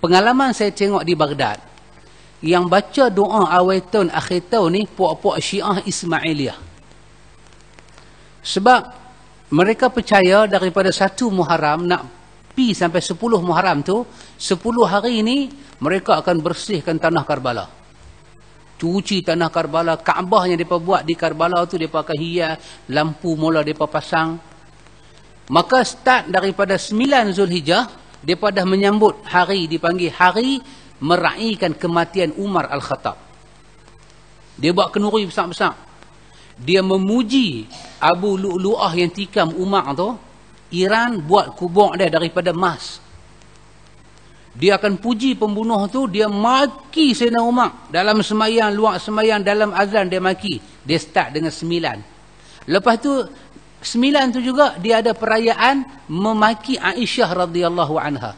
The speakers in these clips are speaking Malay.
Pengalaman saya tengok di Baghdad, yang baca doa awal tahun akhir tahun ni puak-puak Syiah Ismailiyah. Sebab mereka percaya daripada 1 Muharram nak pi sampai 10 Muharram tu, 10 hari ni mereka akan bersihkan tanah Karbala. Cuci tanah Karbala. Kaabah yang mereka buat di Karbala tu mereka akan hias, lampu mula mereka pasang. Maka start daripada 9 Zulhijjah, mereka dah menyambut hari dipanggil hari meraihkan kematian Umar Al-Khattab. Dia buat kenduri besar-besar. Dia memuji Abu Lu'lu'ah yang tikam Umar tu. Iran buat kubur dia daripada emas. Dia akan puji pembunuh tu, dia maki Sayyidina Umar. Dalam semayang, luar semayang, dalam azan dia maki. Dia start dengan 9. Lepas tu 9 tu juga dia ada perayaan memaki Aisyah radhiyallahu anha.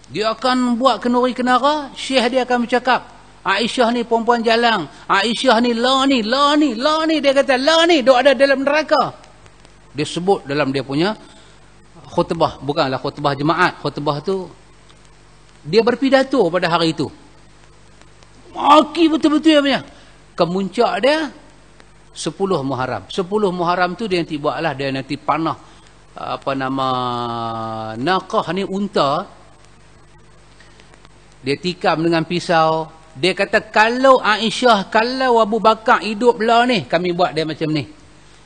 Dia akan buat kenduri kenara, syekh dia akan bercakap, Aisyah ni perempuan jalang, Aisyah ni la ni, dia kata la ni dok ada dalam neraka. Dia sebut dalam dia punya khutbah, bukanlah khutbah jemaat, khutbah tu dia berpidato pada hari itu. Maki betul-betul dia punya. Kemuncak dia 10 Muharram. 10 Muharram tu dia nanti buatlah, dia nanti panah naqah ni unta. Dia tikam dengan pisau. Dia kata kalau Aisyah, kalau Abu Bakar hidup lah ni, kami buat dia macam ni.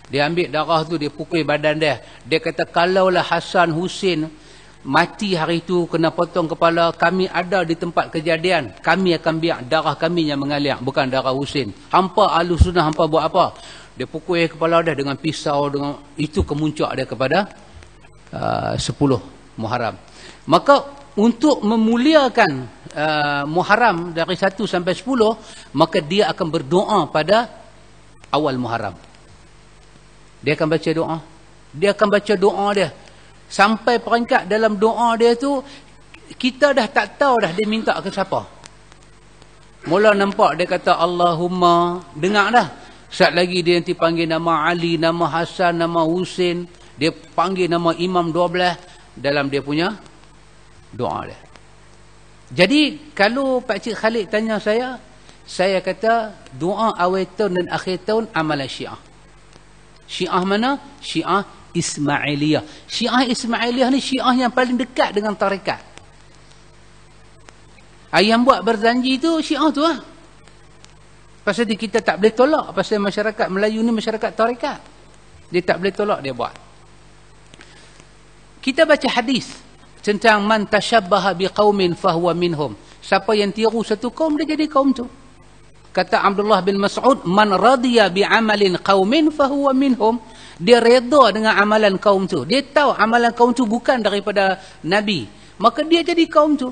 Dia ambil darah tu, dia pukul badan dia. Dia kata kalaulah Hasan Husin mati hari tu, kena potong kepala, kami ada di tempat kejadian, kami akan biar darah kami yang mengalir, bukan darah Husin. Hampa Ahlus Sunnah, hampa buat apa? Dia pukul kepala dia dengan pisau, dengan itu kemuncak dia kepada 10 Muharram. Maka untuk memuliakan Muharram dari 1 sampai 10, maka dia akan berdoa pada awal Muharram. Dia akan baca doa. Dia akan baca doa dia. Sampai peringkat dalam doa dia tu, kita dah tak tahu dah dia minta ke siapa. Mula nampak dia kata Allahumma, dengar dah. Saat lagi dia nanti panggil nama Ali, nama Hasan, nama Husin. Dia panggil nama Imam 12 dalam dia punya doa dia. Jadi kalau Pak Cik Khalid tanya saya kata doa awal tahun dan akhir tahun amalan Syiah. Syiah mana? Syiah Ismailiyah. Syiah Ismailiyah ni Syiah yang paling dekat dengan tarekat. Yang buat berjanji tu Syiah tu lah. Pasal kita tak boleh tolak. Pasal masyarakat Melayu ni masyarakat tarekat. Dia tak boleh tolak, dia buat. Kita baca hadis tentang man tashabbaha biqaumin fahuwa minhum. Siapa yang tiru satu kaum, dia jadi kaum tu. Kata Abdullah bin Mas'ud, man radiya bi'amalin qaumin fahuwa minhum. Dia reda dengan amalan kaum tu. Dia tahu amalan kaum tu bukan daripada Nabi. Maka dia jadi kaum tu.